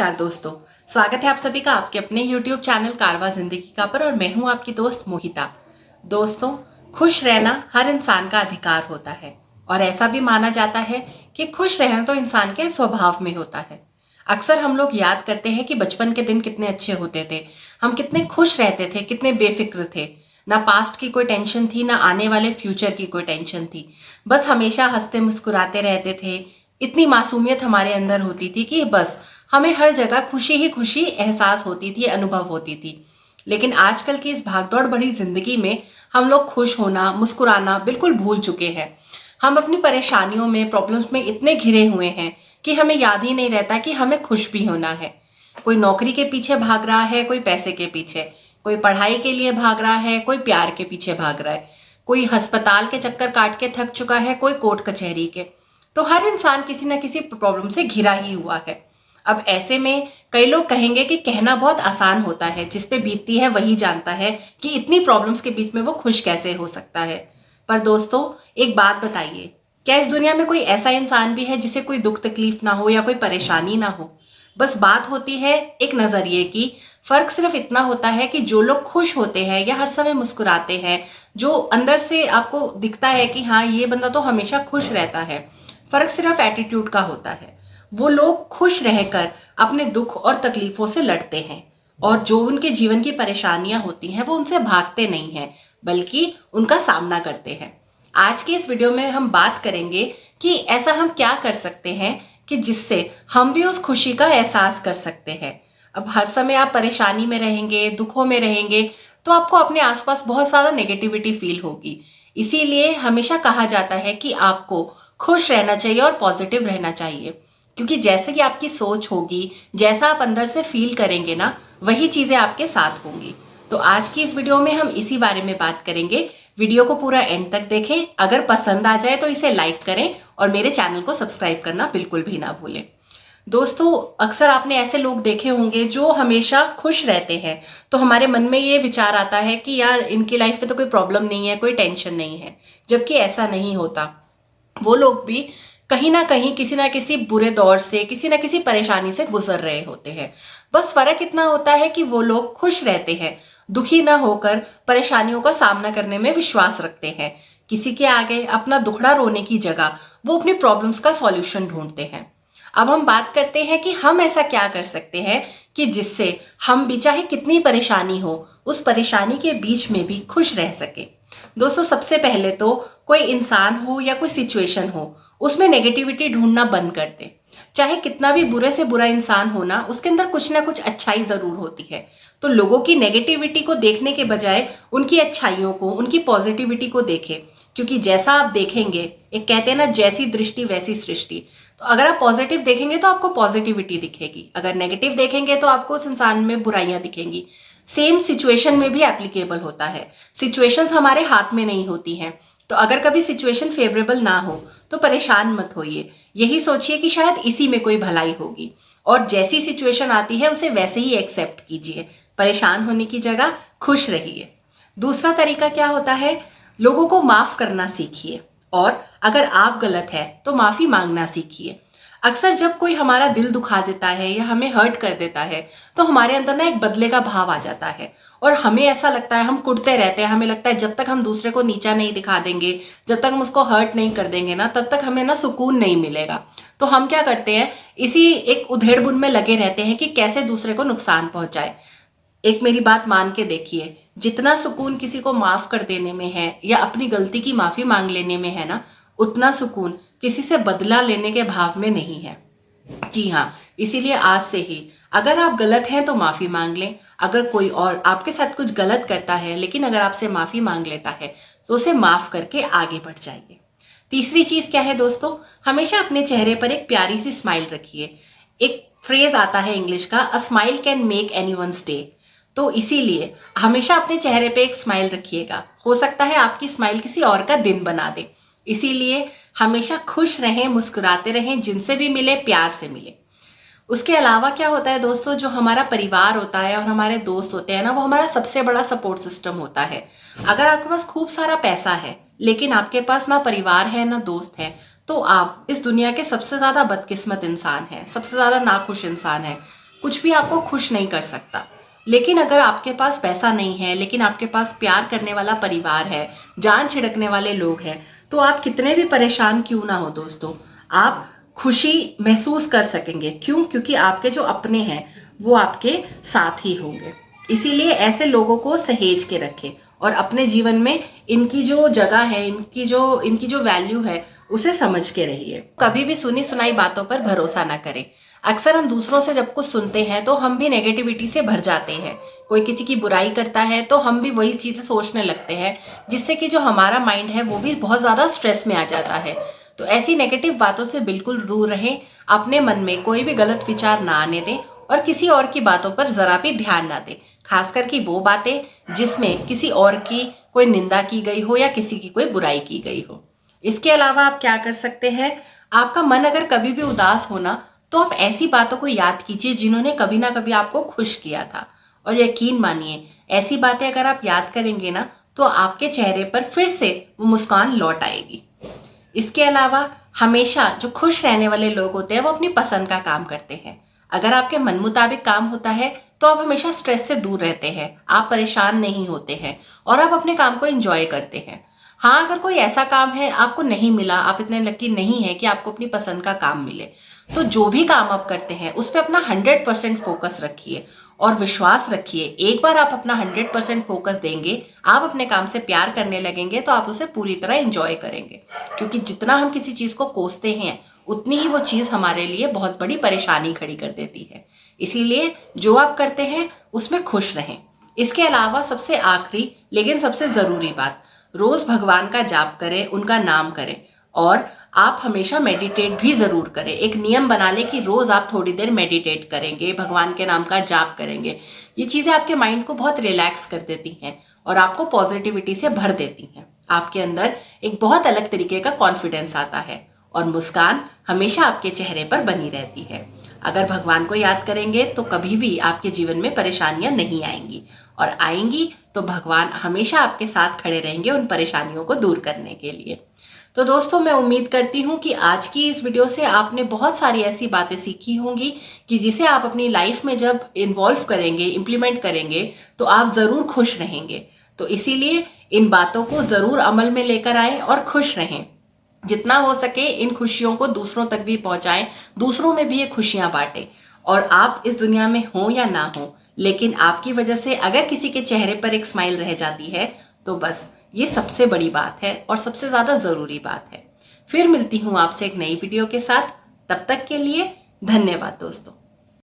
नमस्कार दोस्तों, स्वागत है आप सभी का आपके अपने YouTube चैनल कारवा जिंदगी का पर। और मैं हूं आपकी दोस्त मोहिता। दोस्तों, खुश रहना हर इंसान का अधिकार होता है और ऐसा भी माना जाता है कि खुश रहना तो इंसान के स्वभाव में होता है। अक्सर हम लोग याद करते हैं कि बचपन के दिन कितने अच्छे होते थे, हम कितने खुश रहते थे, कितने बेफिक्र थे। ना पास्ट की कोई टेंशन थी, ना आने वाले फ्यूचर की कोई टेंशन थी। बस हमेशा हंसते मुस्कुराते रहते थे। इतनी मासूमियत हमारे अंदर होती थी कि बस हमें हर जगह खुशी ही खुशी एहसास होती थी, अनुभव होती थी। लेकिन आजकल की इस भागदौड़ भरी जिंदगी में हम लोग खुश होना, मुस्कुराना बिल्कुल भूल चुके हैं। हम अपनी परेशानियों में, प्रॉब्लम्स में इतने घिरे हुए हैं कि हमें याद ही नहीं रहता कि हमें खुश भी होना है। कोई नौकरी के पीछे भाग रहा है, कोई पैसे के पीछे, कोई पढ़ाई के लिए भाग रहा है, कोई प्यार के पीछे भाग रहा है, कोई अस्पताल के चक्कर काट के थक चुका है, कोई कोर्ट कचहरी के। तो हर इंसान किसी न किसी प्रॉब्लम से घिरा ही हुआ है। अब ऐसे में कई लोग कहेंगे कि कहना बहुत आसान होता है, जिस पे बीतती है वही जानता है कि इतनी प्रॉब्लम्स के बीच में वो खुश कैसे हो सकता है। पर दोस्तों, एक बात बताइए, क्या इस दुनिया में कोई ऐसा इंसान भी है जिसे कोई दुख तकलीफ ना हो या कोई परेशानी ना हो? बस बात होती है एक नजरिए की। फर्क सिर्फ इतना होता है कि जो लोग खुश होते हैं या हर समय मुस्कुराते हैं, जो अंदर से आपको दिखता है कि हाँ, ये बंदा तो हमेशा खुश रहता है, फर्क सिर्फ एटीट्यूड का होता है। वो लोग खुश रहकर अपने दुख और तकलीफों से लड़ते हैं और जो उनके जीवन की परेशानियां होती हैं वो उनसे भागते नहीं हैं, बल्कि उनका सामना करते हैं। आज के इस वीडियो में हम बात करेंगे कि ऐसा हम क्या कर सकते हैं कि जिससे हम भी उस खुशी का एहसास कर सकते हैं। अब हर समय आप परेशानी में रहेंगे, दुखों में रहेंगे, तो आपको अपने आसपास बहुत सारा नेगेटिविटी फील होगी। इसीलिए हमेशा कहा जाता है कि आपको खुश रहना चाहिए और पॉजिटिव रहना चाहिए, क्योंकि जैसे कि आपकी सोच होगी, जैसा आप अंदर से फील करेंगे ना, वही चीजें आपके साथ होंगी। तो आज की इस वीडियो में हम इसी बारे में बात करेंगे। वीडियो को पूरा एंड तक देखें। अगर पसंद आ जाए तो इसे लाइक करें और मेरे चैनल को सब्सक्राइब करना बिल्कुल भी ना भूलें। दोस्तों, अक्सर आपने ऐसे लोग देखे होंगे जो हमेशा खुश रहते हैं, तो हमारे मन में ये विचार आता है कि यार, इनकी लाइफ में तो कोई प्रॉब्लम नहीं है, कोई टेंशन नहीं है। जबकि ऐसा नहीं होता। वो लोग भी कहीं ना कहीं किसी ना किसी बुरे दौर से, किसी ना किसी परेशानी से गुजर रहे होते हैं। बस फर्क इतना होता है कि वो लोग खुश रहते हैं, दुखी ना होकर परेशानियों का सामना करने में विश्वास रखते हैं। किसी के आगे अपना दुखड़ा रोने की जगह वो अपनी प्रॉब्लम्स का सॉल्यूशन ढूंढते हैं। अब हम बात करते हैं कि हम ऐसा क्या कर सकते हैं कि जिससे हम भी, चाहे कितनी परेशानी हो, उस परेशानी के बीच में भी खुश रह सके। दोस्तों, सबसे पहले तो कोई इंसान हो या कोई सिचुएशन हो, उसमें नेगेटिविटी ढूंढना बंद कर दे। चाहे कितना भी बुरे से बुरा इंसान हो ना, उसके अंदर कुछ ना कुछ अच्छाई जरूर होती है। तो लोगों की नेगेटिविटी को देखने के बजाय उनकी अच्छाइयों को, उनकी पॉजिटिविटी को देखें। क्योंकि जैसा आप देखेंगे, एक कहते हैं ना, जैसी दृष्टि वैसी सृष्टि। तो अगर आप पॉजिटिव देखेंगे तो आपको पॉजिटिविटी दिखेगी, अगर नेगेटिव देखेंगे तो आपको उस इंसान में बुराइयां दिखेंगी। सेम सिचुएशन में भी एप्लीकेबल होता है। सिचुएशंस हमारे हाथ में नहीं होती हैं। तो अगर कभी सिचुएशन फेवरेबल ना हो तो परेशान मत होइए, यही सोचिए कि शायद इसी में कोई भलाई होगी, और जैसी सिचुएशन आती है उसे वैसे ही एक्सेप्ट कीजिए। परेशान होने की जगह खुश रहिए। दूसरा तरीका क्या होता है, लोगों को माफ करना सीखिए, और अगर आप गलत है तो माफी मांगना सीखिए। अक्सर जब कोई हमारा दिल दुखा देता है या हमें हर्ट कर देता है, तो हमारे अंदर ना एक बदले का भाव आ जाता है और हमें ऐसा लगता है, हम कुढ़ते रहते हैं। हमें लगता है जब तक हम दूसरे को नीचा नहीं दिखा देंगे, जब तक हम उसको हर्ट नहीं कर देंगे ना, तब तक हमें ना सुकून नहीं मिलेगा। तो हम क्या करते हैं, इसी एक उधेड़-बुन में लगे रहते हैं कि कैसे दूसरे को नुकसान पहुंचाए। एक मेरी बात मान के देखिए, जितना सुकून किसी को माफ कर देने में है या अपनी गलती की माफी मांग लेने में है ना, उतना सुकून किसी से बदला लेने के भाव में नहीं है। जी हाँ, इसीलिए आज से ही अगर आप गलत हैं तो माफी मांग लें। अगर कोई और आपके साथ कुछ गलत करता है, लेकिन अगर आपसे माफी मांग लेता है, तो उसे माफ करके आगे बढ़ जाइए। तीसरी चीज क्या है दोस्तों, हमेशा अपने चेहरे पर एक प्यारी सी स्माइल रखिए। एक फ्रेज आता है इंग्लिश का, a smile can make anyone's day. तो इसीलिए हमेशा अपने चेहरे पे एक स्माइल रखिएगा। हो सकता है आपकी स्माइल किसी और का दिन बना दे। इसीलिए हमेशा खुश रहें, मुस्कुराते रहें, जिनसे भी मिले प्यार से मिले। उसके अलावा क्या होता है दोस्तों, जो हमारा परिवार होता है और हमारे दोस्त होते हैं ना, वो हमारा सबसे बड़ा सपोर्ट सिस्टम होता है। अगर आपके पास खूब सारा पैसा है लेकिन आपके पास ना परिवार है ना दोस्त है, तो आप इस दुनिया के सबसे ज्यादा बदकिस्मत इंसान हैं, सबसे ज्यादा नाखुश इंसान है। कुछ भी आपको खुश नहीं कर सकता। लेकिन अगर आपके पास पैसा नहीं है, लेकिन आपके पास प्यार करने वाला परिवार है, जान छिड़कने वाले लोग हैं, तो आप कितने भी परेशान क्यों ना हो दोस्तों, आप खुशी महसूस कर सकेंगे। क्यों? क्योंकि आपके जो अपने हैं वो आपके साथ ही होंगे। इसीलिए ऐसे लोगों को सहेज के रखें और अपने जीवन में इनकी जो जगह है, इनकी जो वैल्यू है, उसे समझ के रहिए। कभी भी सुनी सुनाई बातों पर भरोसा ना करें। अक्सर हम दूसरों से जब कुछ सुनते हैं तो हम भी नेगेटिविटी से भर जाते हैं। कोई किसी की बुराई करता है तो हम भी वही चीजें सोचने लगते हैं, जिससे कि जो हमारा माइंड है वो भी बहुत ज्यादा स्ट्रेस में आ जाता है। तो ऐसी नेगेटिव बातों से बिल्कुल दूर रहें। अपने मन में कोई भी गलत विचार ना आने दें और किसी और की बातों पर जरा भी ध्यान ना दें, खासकर कि वो बातें जिसमें किसी और की कोई निंदा की गई हो या किसी की कोई बुराई की गई हो। इसके अलावा आप क्या कर सकते हैं, आपका मन अगर कभी भी उदास हो ना, तो आप ऐसी बातों को याद कीजिए जिन्होंने कभी ना कभी आपको खुश किया था। और यकीन मानिए, ऐसी बातें अगर आप याद करेंगे ना, तो आपके चेहरे पर फिर से वो मुस्कान लौट आएगी। इसके अलावा हमेशा जो खुश रहने वाले लोग होते हैं वो अपनी पसंद का काम करते हैं। अगर आपके मन मुताबिक काम होता है तो आप हमेशा स्ट्रेस से दूर रहते हैं, आप परेशान नहीं होते हैं और आप अपने काम को एंजॉय करते हैं। हाँ, अगर कोई ऐसा काम है आपको नहीं मिला, आप इतने लकी नहीं है कि आपको अपनी पसंद का काम मिले, तो जो भी काम आप करते हैं उस पर अपना 100% फोकस रखिए और विश्वास रखिए। एक बार आप अपना 100% फोकस देंगे, आप अपने काम से प्यार करने लगेंगे, तो आप उसे पूरी तरह एंजॉय करेंगे। क्योंकि जितना हम किसी चीज को कोसते हैं उतनी ही वो चीज हमारे लिए बहुत बड़ी परेशानी खड़ी कर देती है। इसीलिए जो आप करते हैं उसमें खुश रहें। इसके अलावा सबसे आखिरी लेकिन सबसे जरूरी बात, रोज भगवान का जाप करें, उनका नाम करें और आप हमेशा मेडिटेट भी जरूर करें। एक नियम बना लें कि रोज आप थोड़ी देर मेडिटेट करेंगे, भगवान के नाम का जाप करेंगे। ये चीजें आपके माइंड को बहुत रिलैक्स कर देती हैं और आपको पॉजिटिविटी से भर देती हैं। आपके अंदर एक बहुत अलग तरीके का कॉन्फिडेंस आता है और मुस्कान हमेशा आपके चेहरे पर बनी रहती है। अगर भगवान को याद करेंगे तो कभी भी आपके जीवन में परेशानियां नहीं आएंगी, और आएंगी तो भगवान हमेशा आपके साथ खड़े रहेंगे उन परेशानियों को दूर करने के लिए। तो दोस्तों, मैं उम्मीद करती हूँ कि आज की इस वीडियो से आपने बहुत सारी ऐसी बातें सीखी होंगी कि जिसे आप अपनी लाइफ में जब इन्वॉल्व करेंगे, इम्प्लीमेंट करेंगे, तो आप ज़रूर खुश रहेंगे। तो इसीलिए इन बातों को ज़रूर अमल में लेकर आएं और खुश रहें। जितना हो सके इन खुशियों को दूसरों तक भी पहुंचाएं, दूसरों में भी ये खुशियां बांटें। और आप इस दुनिया में हो या ना हो, लेकिन आपकी वजह से अगर किसी के चेहरे पर एक स्माइल रह जाती है तो बस ये सबसे बड़ी बात है और सबसे ज्यादा जरूरी बात है। फिर मिलती हूँ आपसे एक नई वीडियो के साथ। तब तक के लिए धन्यवाद दोस्तों।